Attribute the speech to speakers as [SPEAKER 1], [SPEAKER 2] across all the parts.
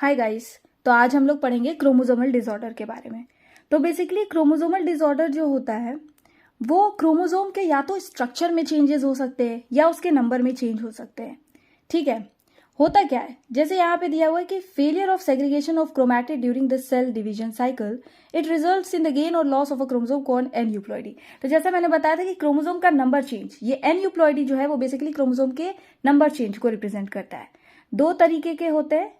[SPEAKER 1] Hi guys. तो आज हम लोग पढ़ेंगे क्रोमोसोमल डिसऑर्डर के बारे में। तो बेसिकली क्रोमोसोमल डिसऑर्डर जो होता है वो क्रोमोसोम के या तो स्ट्रक्चर में चेंजेस हो सकते हैं या उसके नंबर में चेंज हो सकते हैं। ठीक है, होता क्या है, जैसे यहाँ पे दिया हुआ है कि failure of segregation of chromatid during the cell division cycle it results in the gain और loss of a chromosome called aneuploidy. तो जैसा मैंने बताया था कि क्रोमोसोम का नंबर चेंज, ये एन यूप्लॉइडी जो है वो बेसिकली क्रोमोसोम के नंबर चेंज को रिप्रेजेंट करता है। दो तरीके के होते हैं,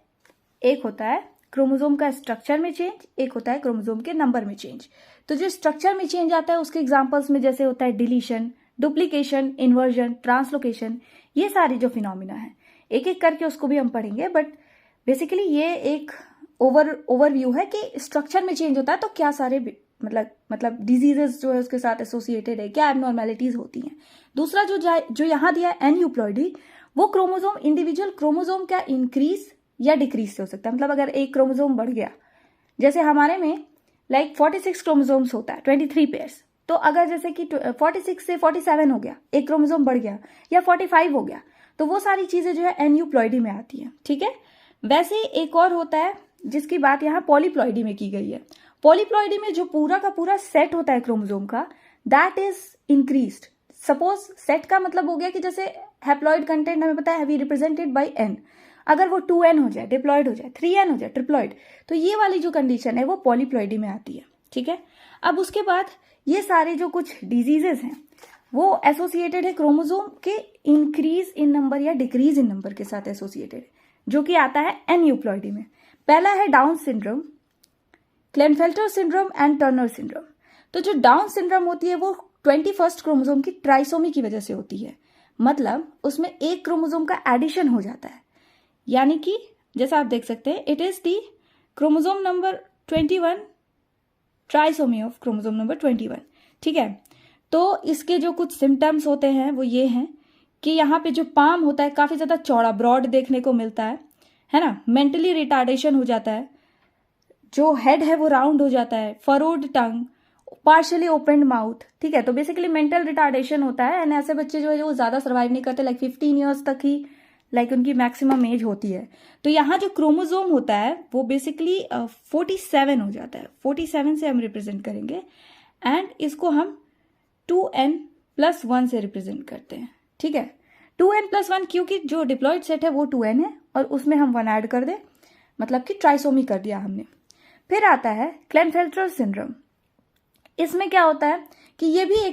[SPEAKER 1] एक होता है क्रोमोसोम का स्ट्रक्चर में चेंज, एक होता है क्रोमोसोम के नंबर में चेंज। तो जो स्ट्रक्चर में चेंज आता है उसके एग्जांपल्स में जैसे होता है डिलीशन, डुप्लीकेशन, इन्वर्जन, ट्रांसलोकेशन, ये सारी जो फिनोमिना है एक एक करके उसको भी हम पढ़ेंगे। बट बेसिकली ये एक ओवरव्यू है कि स्ट्रक्चर में चेंज होता है तो क्या सारे मतलब डिजीजेस जो है उसके साथ एसोसिएटेड है, क्या एबनॉर्मेलिटीज होती हैं। दूसरा जो यहाँ दिया है एन यूप्लॉइडी, वो क्रोमोसोम इंडिविजुअल क्रोमोसोम क्या इंक्रीज या डिक्रीज से हो सकता है। मतलब अगर एक क्रोमोसोम बढ़ गया, जैसे हमारे में 46 क्रोमोसोम्स होता है, 23 पेयर्स, तो अगर जैसे कि 46 से 47 हो गया, एक क्रोमोसोम बढ़ गया, या 45 हो गया, तो वो सारी चीजें जो है एन्यूप्लॉइडी में आती है। ठीक है, वैसे एक और होता है जिसकी बात यहाँ पॉलीप्लॉइडी में की गई है। पॉलीप्लॉइडी में जो पूरा का पूरा सेट होता है क्रोमोसोम का, that is increased. Suppose set का मतलब हो गया कि जैसे हैप्लॉइड कंटेंट हमें पता है वी रिप्रेजेंटेड बाय एन, अगर वो 2n हो जाए, डिप्लॉइड हो जाए, 3n हो जाए, ट्रिप्लॉइड, तो ये वाली जो कंडीशन है वो पॉलीप्लॉइडी में आती है। ठीक है, अब उसके बाद ये सारे जो कुछ डिजीजेस हैं वो एसोसिएटेड है क्रोमोसोम के इंक्रीज इन नंबर या डिक्रीज इन नंबर के साथ एसोसिएटेड है, जो कि आता है एन यूप्लॉइडी में। पहला है Down syndrome, Klinefelter syndrome and Turner syndrome. तो जो डाउन सिंड्रोम होती है वो 21st क्रोमोसोम की ट्राइसोमी की वजह से होती है। मतलब उसमें एक क्रोमोसोम का एडिशन हो जाता है, यानी कि जैसा आप देख सकते हैं it is the chromosome number 21, trisomy of chromosome number 21। ठीक है, तो इसके जो कुछ सिम्टम्स होते हैं वो ये हैं कि यहाँ पे जो पाम होता है काफी ज्यादा चौड़ा, ब्रॉड देखने को मिलता है ना। मेंटली रिटार्डेशन हो जाता है, जो हेड है वो राउंड हो जाता है, फरोड टंग, पार्शियली ओपनड माउथ। ठीक है, तो बेसिकली मेंटल रिटार्डेशन होता है एंड ऐसे बच्चे जो है वो ज्यादा सर्वाइव नहीं करते, 15 ईयर्स तक ही उनकी मैक्सिमम एज होती है। तो यहाँ जो क्रोमोसोम होता है वो बेसिकली 47 हो जाता है, 47 से हम रिप्रेजेंट करेंगे एंड इसको हम 2n+1 से रिप्रेजेंट करते हैं। ठीक है, 2n+1 क्योंकि जो डिप्लॉइड सेट है वो 2n है और उसमें हम 1 ऐड कर दें, मतलब कि ट्राइसोमी कर दिया हमने। फिर आता है क्लेनफेल्टर सिंड्रोम। इसमें क्या होता है कि ये भी एक